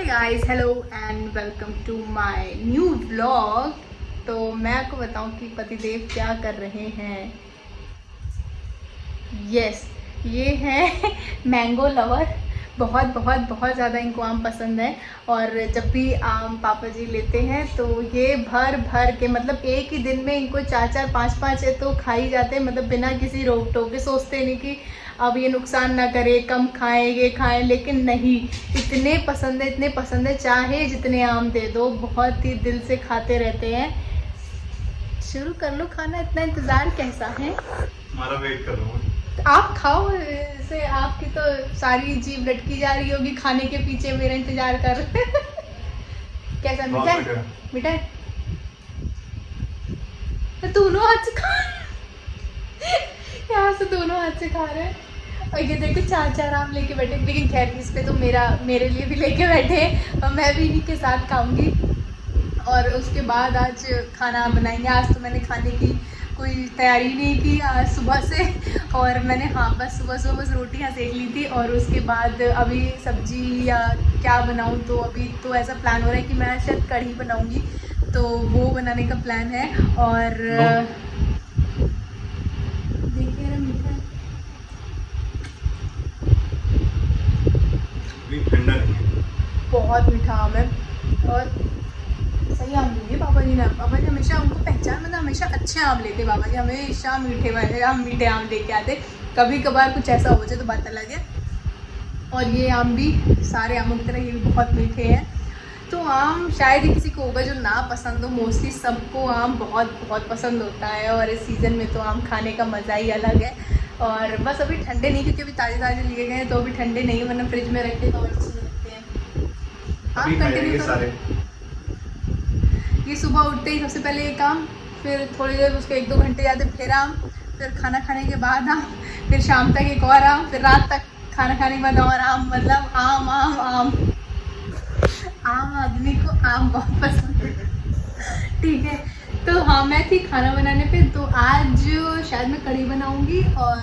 Guys, hello and welcome to my new vlog. तो मैं आपको बताऊं कि पतिदेव क्या कर रहे हैं। यस, ये है मैंगो लवर। बहुत बहुत बहुत ज़्यादा इनको आम पसंद है और जब भी आम पापा जी लेते हैं तो ये भर भर के, मतलब एक ही दिन में इनको 4-4 5-5 है तो खा ही जाते हैं, मतलब बिना किसी रोक टोक के। सोचते नहीं कि अब ये नुकसान ना करे, कम खाएं ये खाएं, लेकिन नहीं, इतने पसंद है, इतने पसंद है, चाहे जितने आम दे दो बहुत ही दिल से खाते रहते हैं। शुरू कर लो खाना, इतना इंतज़ार कैसा है? हमारा वेट कर रहा हूँ। आप खाओ, से आपकी तो सारी जीभ लटकी जा रही होगी खाने के पीछे, मेरा इंतजार कर कैसा मीठा है? मीठा है तो दोनों हाथ से खा यहाँ से दोनों हाथ से खा रहे हैं। और ये देखो 4-4 आम लेके बैठे, लेकिन खैर इस पे तो मेरे लिए भी लेके बैठे और मैं भी इन्हीं के साथ खाऊंगी। और उसके बाद आज खाना बनाएंगे। आज तो मैंने खाने की कोई तैयारी नहीं की आज सुबह से, और मैंने बस सुबह बस रोटियां सेक ली थी और उसके बाद अभी सब्जी या क्या बनाऊं। तो अभी तो ऐसा प्लान हो रहा है कि मैं शायद कढ़ी बनाऊंगी, तो वो बनाने का प्लान है। और देखिए मीठा ठंडा नहीं है, बहुत मीठा आम है और सही आम लेंगे पापा जी ने। पापा जी हमेशा, उनको पहचान, मतलब हमेशा अच्छे आम लेते पापा जी, हमेशा मीठे आम लेके आते। कभी कभार कुछ ऐसा हो जाए तो बात अलग है। और ये आम भी सारे आमों की तरह ये भी बहुत मीठे हैं। तो आम शायद ही किसी को होगा जो ना पसंद हो, मोस्टली सबको आम बहुत बहुत पसंद होता है। और इस सीज़न में तो आम खाने का मज़ा ही अलग है। और बस अभी ठंडे नहीं, क्योंकि अभी ताज़े ताज़े लिए गए हैं तो अभी ठंडे नहीं, वरना फ्रिज में रखते तो और अच्छे लगते हैं। आम कंटिन्यू सारे। ये सुबह उठते ही सबसे पहले एक आम, फिर थोड़ी देर उसके 1-2 घंटे जाते फिर आम, फिर खाना खाने के बाद आम, फिर शाम तक एक और आम, फिर रात तक खाना खाने के बाद और आम। मतलब आम आम आम आम आदमी को आम बहुत पसंद है। ठीक है, तो हाँ, मैं थी खाना बनाने पे, तो आज शायद मैं कढ़ी बनाऊंगी। और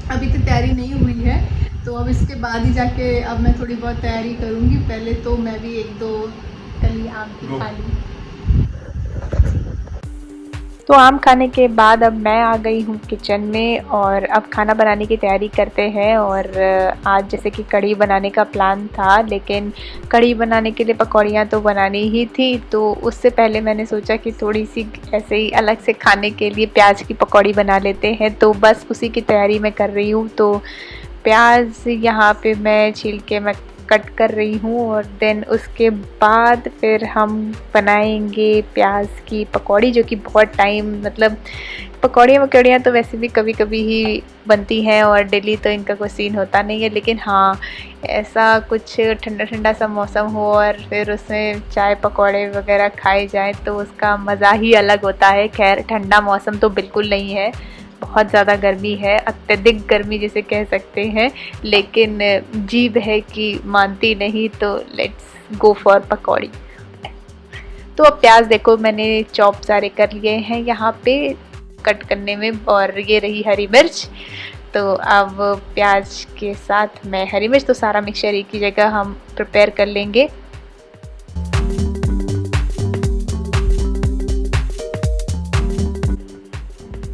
अभी तो तैयारी नहीं हुई है, तो अब इसके बाद ही जाके अब मैं थोड़ी बहुत तैयारी करूंगी। पहले तो मैं भी 1-2 कली आम की खा ली। तो आम खाने के बाद अब मैं आ गई हूँ किचन में और अब खाना बनाने की तैयारी करते हैं। और आज जैसे कि कढ़ी बनाने का प्लान था, लेकिन कढ़ी बनाने के लिए पकौड़ियाँ तो बनानी ही थी, तो उससे पहले मैंने सोचा कि थोड़ी सी ऐसे ही अलग से खाने के लिए प्याज की पकौड़ी बना लेते हैं। तो बस उसी की तैयारी मैं कर रही हूँ। तो प्याज यहाँ पे मैं छील के मैं कट कर रही हूँ और देन उसके बाद फिर हम बनाएंगे प्याज की पकौड़ी, जो कि बहुत टाइम, मतलब पकौड़ियाँ तो वैसे भी कभी कभी ही बनती हैं और डेली तो इनका कोई सीन होता नहीं है। लेकिन हाँ, ऐसा कुछ ठंडा ठंडा सा मौसम हो और फिर उसमें चाय पकौड़े वगैरह खाए जाएँ तो उसका मज़ा ही अलग होता है। खैर, ठंडा मौसम तो बिल्कुल नहीं है, बहुत ज़्यादा गर्मी है, अत्यधिक गर्मी जिसे कह सकते हैं, लेकिन जीभ है कि मानती नहीं। तो लेट्स गो फॉर पकौड़ी। तो अब प्याज देखो मैंने चॉप सारे कर लिए हैं यहाँ पे कट करने में, और ये रही हरी मिर्च। तो अब प्याज के साथ मैं हरी मिर्च, तो सारा मिक्सचर एक ही जगह हम प्रिपेयर कर लेंगे।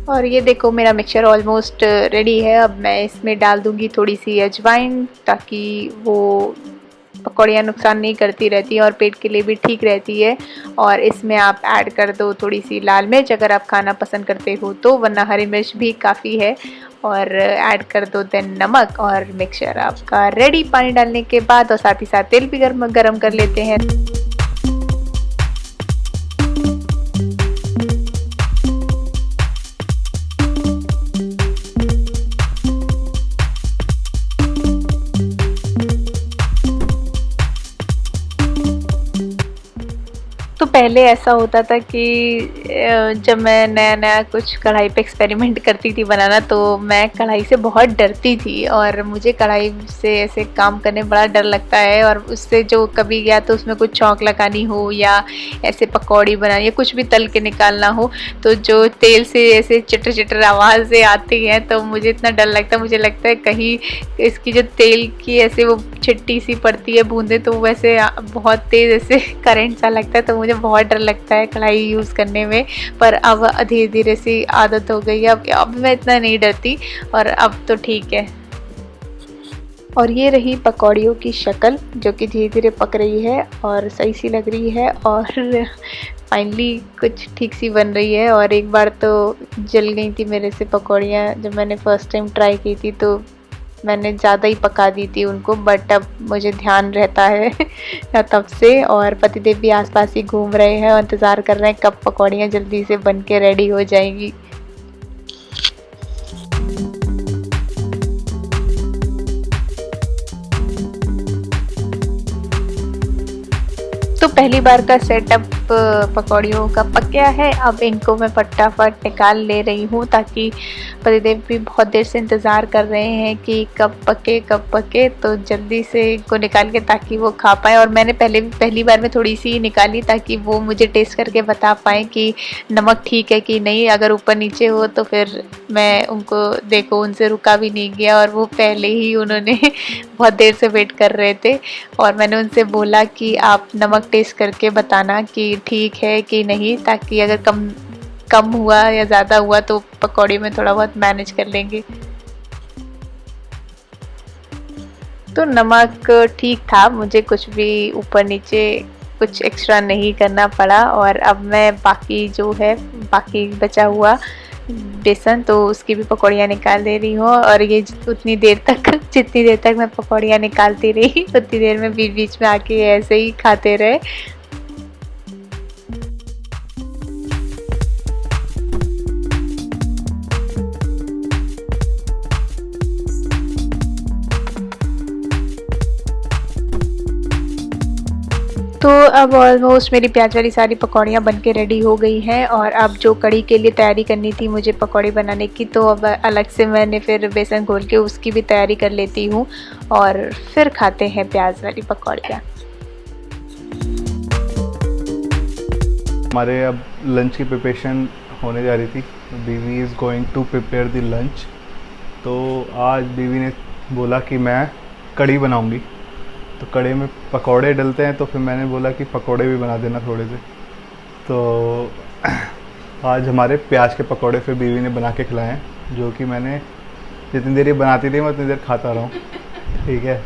और ये देखो मेरा मिक्सचर ऑलमोस्ट रेडी है। अब मैं इसमें डाल दूंगी थोड़ी सी अजवाइन, ताकि वो पकौड़ियाँ नुकसान नहीं करती रहती हैं और पेट के लिए भी ठीक रहती है। और इसमें आप ऐड कर दो थोड़ी सी लाल मिर्च अगर आप खाना पसंद करते हो तो, वरना हरी मिर्च भी काफ़ी है। और ऐड कर दो देन नमक, और मिक्सचर आपका रेडी पानी डालने के बाद। और साथ ही साथ तेल भी गरम कर लेते हैं। तो पहले ऐसा होता था कि जब मैं नया नया कुछ कढ़ाई पे एक्सपेरिमेंट करती थी बनाना, तो मैं कढ़ाई से बहुत डरती थी और मुझे कढ़ाई से ऐसे काम करने बड़ा डर लगता है। और उससे जो कभी गया तो उसमें कुछ चौंक लगानी हो या ऐसे पकौड़ी बनानी या कुछ भी तल के निकालना हो, तो जो तेल से ऐसे चिटर चिटर आवाज़ें आती हैं तो मुझे इतना डर लगता है। मुझे लगता है कहीं इसकी जो तेल की ऐसे वो छिट्टी सी पड़ती है बूंदे, तो वैसे बहुत तेज़ ऐसे करंट सा लगता है, तो मुझे बहुत डर लगता है कढ़ाई यूज़ करने में। पर अब धीरे धीरे सी आदत हो गई है, अब मैं इतना नहीं डरती और अब तो ठीक है। और ये रही पकौड़ियों की शक्ल जो कि धीरे धीरे पक रही है और सही सी लग रही है और फाइनली कुछ ठीक सी बन रही है। और एक बार तो जल गई थी मेरे से पकौड़ियाँ, जब मैंने फ़र्स्ट टाइम ट्राई की थी तो मैंने ज़्यादा ही पका दी थी उनको, बट अब मुझे ध्यान रहता है तब से। और पतिदेव भी आसपास ही घूम रहे हैं और इंतज़ार कर रहे हैं कब पकौड़ियाँ जल्दी से बन के रेडी हो जाएंगी। तो पहली बार का सेटअप पकौड़ियों का पक गया है। अब इनको मैं फटाफट निकाल ले रही हूँ, ताकि पतिदेव भी बहुत देर से इंतज़ार कर रहे हैं कि कब पके, तो जल्दी से इनको निकाल के ताकि वो खा पाएँ। और मैंने पहली बार में थोड़ी सी निकाली ताकि वो मुझे टेस्ट करके बता पाएँ कि नमक ठीक है कि नहीं। अगर ऊपर नीचे हो तो फिर मैं उनको देखो उनसे रुका भी नहीं गया और वो पहले ही उन्होंने बहुत देर से वेट कर रहे थे। और मैंने उनसे बोला कि आप नमक टेस्ट करके बताना कि ठीक है कि नहीं, ताकि अगर कम हुआ या ज़्यादा हुआ तो पकौड़ी में थोड़ा बहुत मैनेज कर लेंगे। तो नमक ठीक था, मुझे कुछ भी ऊपर नीचे कुछ एक्स्ट्रा नहीं करना पड़ा। और अब मैं बाकी बचा हुआ बेसन, तो उसकी भी पकौड़ियाँ निकाल दे रही हूँ। और ये जितनी देर तक मैं पकौड़ियाँ निकालती रही उतनी देर में बीच में आके ऐसे ही खाते रहे। तो अब ऑलमोस्ट मेरी प्याज वाली सारी पकौड़ियाँ बन के रेडी हो गई हैं। और अब जो कढ़ी के लिए तैयारी करनी थी मुझे पकौड़ी बनाने की, तो अब अलग से मैंने फिर बेसन घोल के उसकी भी तैयारी कर लेती हूँ और फिर खाते हैं प्याज वाली पकौड़ियाँ। हमारे अब लंच की प्रिपरेशन होने जा रही थी। बीवी is going to prepare the lunch. तो आज बीवी ने बोला कि मैं कढ़ी बनाऊंगी, तो कढ़ी में पकौड़े डलते हैं, तो फिर मैंने बोला कि पकौड़े भी बना देना थोड़े से। तो आज हमारे प्याज के पकौड़े फिर बीवी ने बना के खिलाए हैं, जो कि मैंने जितनी देर ये बनाती थी मैं उतनी देर खाता रहा हूँ। ठीक है,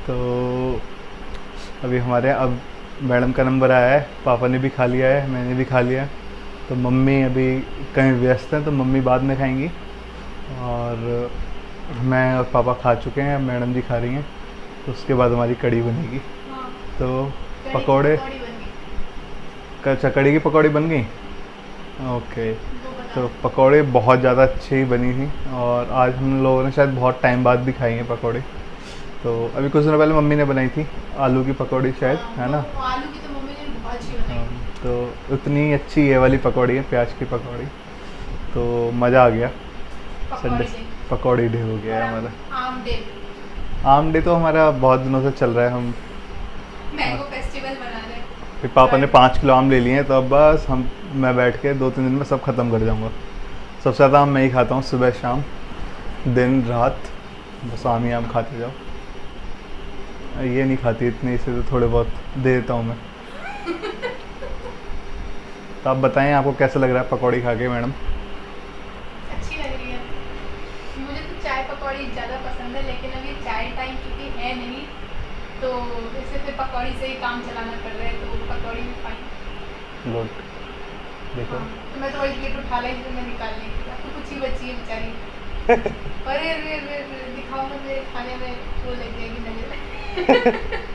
तो अभी अब मैडम का नंबर आया है, पापा ने भी खा लिया है, मैंने भी खा लिया। तो मम्मी अभी कहीं व्यस्त हैं, तो मम्मी बाद में खाएंगी और मैं और पापा खा चुके हैं, मैडम जी खा रही हैं। तो उसके बाद हमारी कढ़ी बनेगी। तो पकौड़े, अच्छा कढ़ी की पकौड़ी बन गई। ओके, तो पकौड़े बहुत ज़्यादा अच्छी बनी थी और आज हम लोगों ने शायद बहुत टाइम बाद भी खाई हैं पकौड़े। तो अभी कुछ दिनों पहले मम्मी ने बनाई थी आलू की पकौड़ी शायद, है ना? आलू की तो मम्मी ने बहुत अच्छी बनाई। तो उतनी अच्छी ये वाली पकौड़ी है, प्याज की पकौड़ी। तो मज़ा आ गया। संडे पकौड़ी डे हो गया है हमारा। आम डे तो हमारा बहुत दिनों से चल रहा है। हम मैंगो फेस्टिवल मना रहे हैं। फिर पापा ने 5 किलो आम ले लिए हैं, तो अब बस मैं बैठ के 2-3 दिन में सब ख़त्म कर जाऊंगा। सबसे ज़्यादा आम मैं ही खाता हूँ, सुबह शाम दिन रात, बस आम ही आम खाते जाओ। ये नहीं खाती इतनी, इसे तो थोड़े बहुत दे देता हूँ मैं। तो आप बताएं आपको कैसा लग रहा है पकौड़ी खा के मैडम? अच्छी लग रही है। मुझे तो चाय पकौड़ी ज़्यादा पसंद है, लेकिन अभी चाय टाइम क्योंकि है नहीं, तो इससे फिर पकौड़ी से ही काम चलाना पड़ रहा है, तो पकौड़ी में फाइन। गुड, देखो तो मैं थोड़ी प्लेट उठा लाई, फिर मैं निकाल ली, आपको कुछ ही बची है बेचारी। अरे दिखाओ, मेरे खाने में वो लग जाएगी नजर।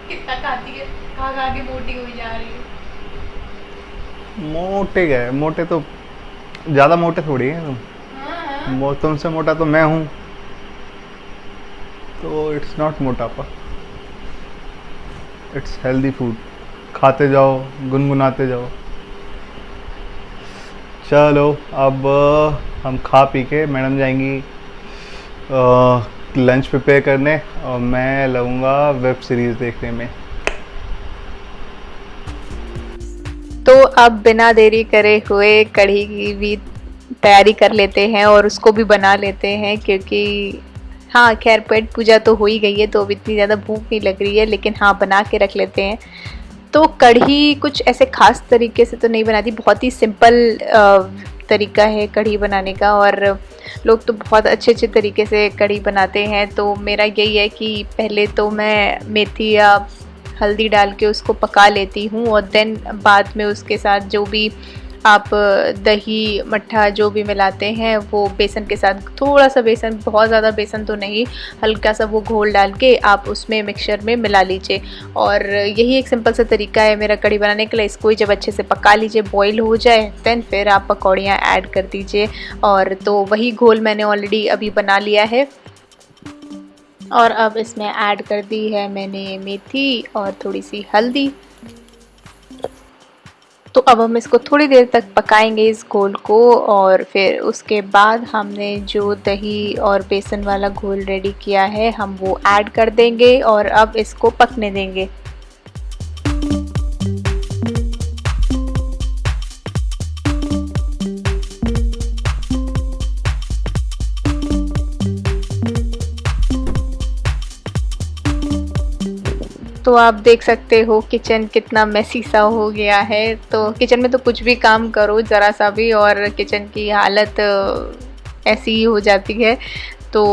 कितना खाती है, खा के मोटी हुई जा रही है। मोटे गए, मोटे तो ज़्यादा मोटे थोड़ी हैं तुम। हाँ। तुमसे मोटा तो मैं हूँ, तो इट्स नॉट मोटापा, इट्स हेल्दी फूड। खाते जाओ, गुनगुनाते जाओ। चलो अब हम खा पी के मैडम जाएंगी लंच प्रिपेयर करने और मैं लगूँगा वेब सीरीज़ देखने में। तो अब बिना देरी करे हुए कढ़ी की भी तैयारी कर लेते हैं और उसको भी बना लेते हैं, क्योंकि हाँ खैर पेट पूजा तो हो ही गई है तो अब इतनी ज़्यादा भूख नहीं लग रही है, लेकिन हाँ बना के रख लेते हैं। तो कढ़ी कुछ ऐसे ख़ास तरीके से तो नहीं बनाती, बहुत ही सिंपल तरीका है कढ़ी बनाने का, और लोग तो बहुत अच्छे अच्छे तरीके से कढ़ी बनाते हैं। तो मेरा यही है कि पहले तो मैं मेथी या हल्दी डाल के उसको पका लेती हूँ और देन बाद में उसके साथ जो भी आप दही मट्ठा जो भी मिलाते हैं वो बेसन के साथ, थोड़ा सा बेसन, बहुत ज़्यादा बेसन तो नहीं, हल्का सा वो घोल डाल के आप उसमें मिक्सचर में मिला लीजिए। और यही एक सिंपल सा तरीका है मेरा कढ़ी बनाने के लिए। इसको जब अच्छे से पका लीजिए, बॉईल हो जाए, देन फिर आप पकौड़ियाँ ऐड कर दीजिए। और तो वही घोल मैंने ऑलरेडी अभी बना लिया है और अब इसमें ऐड कर दी है मैंने मेथी और थोड़ी सी हल्दी। तो अब हम इसको थोड़ी देर तक पकाएंगे इस घोल को, और फिर उसके बाद हमने जो दही और बेसन वाला घोल रेडी किया है हम वो ऐड कर देंगे और अब इसको पकने देंगे। तो आप देख सकते हो किचन कितना मेसी सा हो गया है। तो किचन में तो कुछ भी काम करो ज़रा सा भी और किचन की हालत ऐसी ही हो जाती है। तो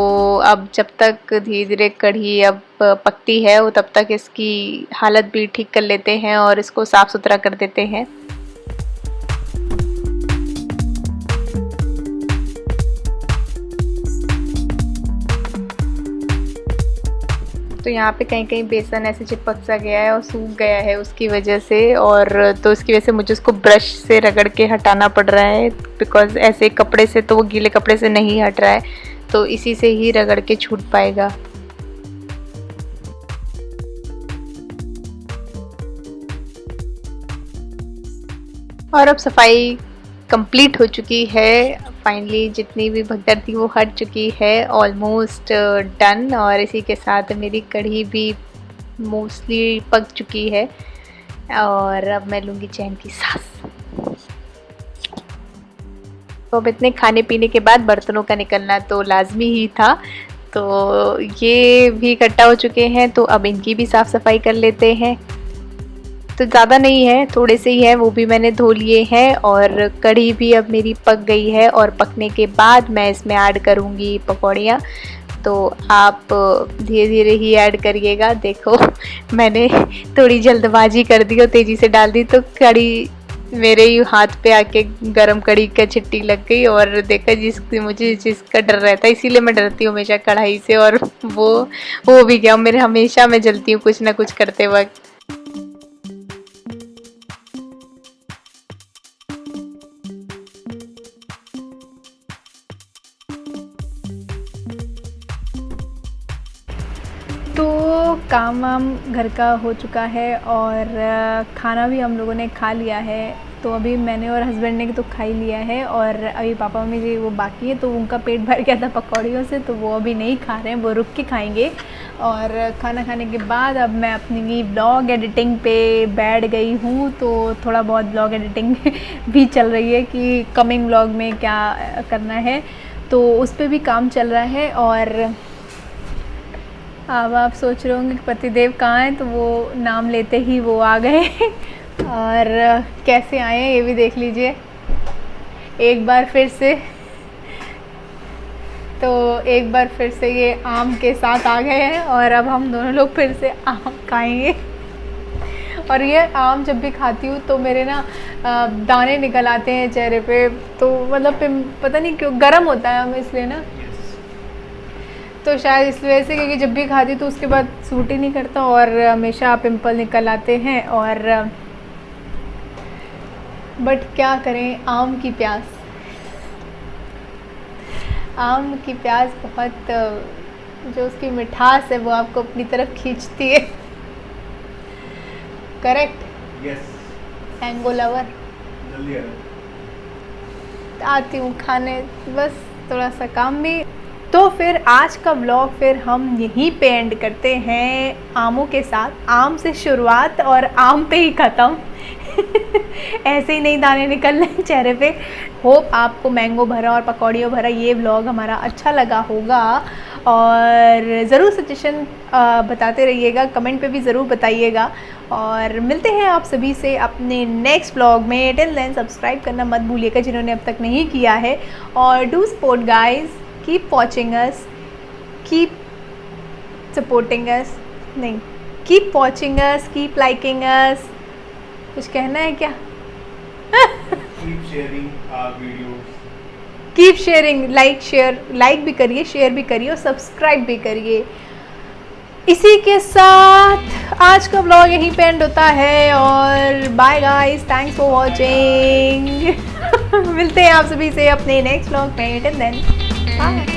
अब जब तक धीरे धीरे कढ़ी अब पकती है वो तब तक इसकी हालत भी ठीक कर लेते हैं और इसको साफ़ सुथरा कर देते हैं। तो यहाँ पे कहीं कहीं बेसन ऐसे चिपक सा गया है और सूख गया है उसकी वजह से, और तो इसकी वजह से मुझे उसको ब्रश से रगड़ के हटाना पड़ रहा है, बिकॉज़ ऐसे कपड़े से तो वो गीले कपड़े से नहीं हट रहा है, तो इसी से ही रगड़ के छूट पाएगा। और अब सफाई कंप्लीट हो चुकी है। फाइनली जितनी भी भगदड़ थी वो हट चुकी है, ऑलमोस्ट डन। और इसी के साथ मेरी कढ़ी भी मोस्टली पक चुकी है और अब मैं लूँगी चैन की सांस। तो अब इतने खाने पीने के बाद बर्तनों का निकलना तो लाजमी ही था। तो ये भी इकट्ठा हो चुके हैं तो अब इनकी भी साफ़ सफाई कर लेते हैं। तो ज़्यादा नहीं है, थोड़े से ही है, वो भी मैंने धो लिए हैं। और कढ़ी भी अब मेरी पक गई है और पकने के बाद मैं इसमें ऐड करूँगी पकौड़ियाँ। तो आप धीरे धीरे ही ऐड करिएगा। देखो मैंने थोड़ी जल्दबाजी कर दी और तेज़ी से डाल दी तो कढ़ी मेरे ही हाथ पे आके गरम कढ़ी का छिट्टी लग गई। और देखा मुझे जिसका डर रहता है, इसीलिए मैं डरती हूँ हमेशा कढ़ाई से, और वो भी गया। मेरे हमेशा मैं जलती हूँ कुछ ना कुछ करते वक्त। तो काम वाम घर का हो चुका है और खाना भी हम लोगों ने खा लिया है। तो अभी मैंने और हस्बैंड ने तो खा ही लिया है और अभी पापा मम्मी जी वो बाकी है, तो उनका पेट भर गया था पकौड़ियों से, तो वो अभी नहीं खा रहे हैं, वो रुक के खाएंगे। और खाना खाने के बाद अब मैं अपनी व्लॉग एडिटिंग पे बैठ गई हूँ। तो थोड़ा बहुत व्लॉग एडिटिंग भी चल रही है कि कमिंग व्लॉग में क्या करना है, तो उस पर भी काम चल रहा है। और अब आप सोच रहे होंगे कि पतिदेव कहाँ हैं, तो वो नाम लेते ही वो आ गए और कैसे आए हैं ये भी देख लीजिए एक बार फिर से। तो एक बार फिर से ये आम के साथ आ गए हैं और अब हम दोनों लोग फिर से आम खाएंगे। और ये आम जब भी खाती हूँ तो मेरे ना दाने निकल आते हैं चेहरे पे, तो मतलब पता नहीं क्यों, गर्म होता है आम इसलिए ना, तो शायद इस वजह से, क्योंकि जब भी खाती तो उसके बाद सूट ही नहीं करता और हमेशा पिंपल निकल आते हैं। और बट क्या करें, आम की प्यास बहुत, जो उसकी मिठास है वो आपको अपनी तरफ खींचती है। करेक्ट। Yes, mango lover. जल्दी आती हूँ खाने, बस थोड़ा सा काम भी। तो फिर आज का व्लॉग फिर हम यहीं पे एंड करते हैं आमों के साथ। आम से शुरुआत और आम पे ही ख़त्म। ऐसे ही नहीं दाने निकल रहे चेहरे पे। होप आपको मैंगो भरा और पकौड़ियों भरा ये व्लॉग हमारा अच्छा लगा होगा, और ज़रूर सजेशन बताते रहिएगा, कमेंट पे भी ज़रूर बताइएगा। और मिलते हैं आप सभी से अपने नेक्स्ट व्लॉग में। टिल देन सब्सक्राइब करना मत भूलिएगा जिन्होंने अब तक नहीं किया है, और do support guys, keep watching us, keep supporting us, नहीं, keep watching us, keep liking us. कुछ कहना है क्या? Keep sharing our videos, keep sharing, like भी करिए, शेयर भी करिए और सब्सक्राइब भी करिए। इसी के साथ आज का व्लॉग यहीं पे एंड होता है, और bye guys, thanks for watching. मिलते हैं आप सभी से अपने नेक्स्ट व्लॉग में। Till then bye.